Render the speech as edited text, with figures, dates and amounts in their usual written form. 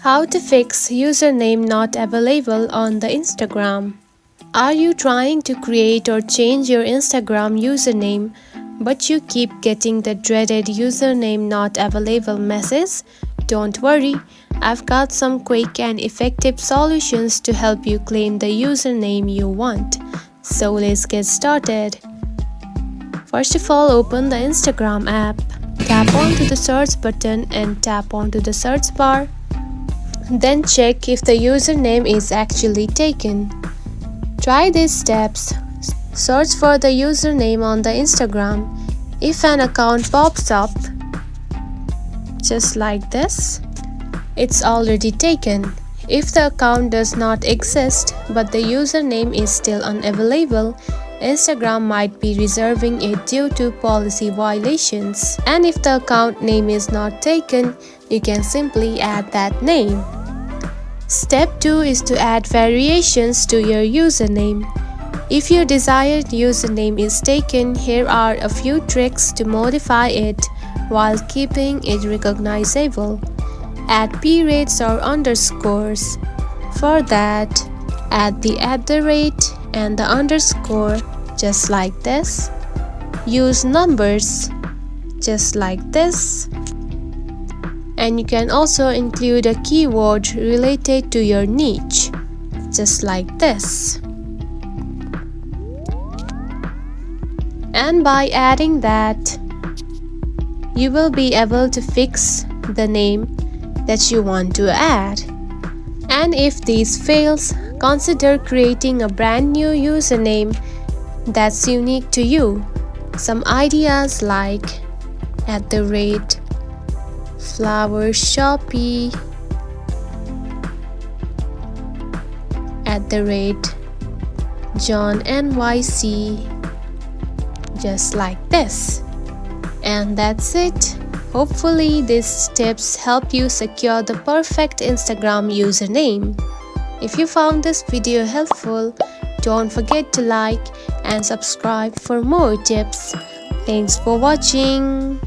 How to fix username not available on the Instagram. Are you trying to create or change your Instagram username, but you keep getting the dreaded username not available message? Don't worry, I've got some quick and effective solutions to help you claim the username you want. So let's get started. First of all, open the Instagram app. Tap onto the search button and tap onto the search bar. Then check if the username is actually taken. Try these steps. Search for the username on the Instagram. If an account pops up, just like this, it's already taken. If the account does not exist but the username is still unavailable, Instagram might be reserving it due to policy violations. And if the account name is not taken, you can simply add that name. Step 2 is to add variations to your username. If your desired username is taken, here are a few tricks to modify it while keeping it recognizable. Add periods or underscores. For that, add the @ and the underscore just like this. Use numbers just like this. And you can also include a keyword related to your niche just like this. And by adding that, you will be able to fix the name that you want to add. And if this fails, consider creating a brand new username that's unique to you. Some ideas like @flowershoppy, @JohnNYC, just like this. And that's it. Hopefully these tips help you secure the perfect Instagram username. If you found this video helpful, don't forget to like and subscribe for more tips. Thanks for watching.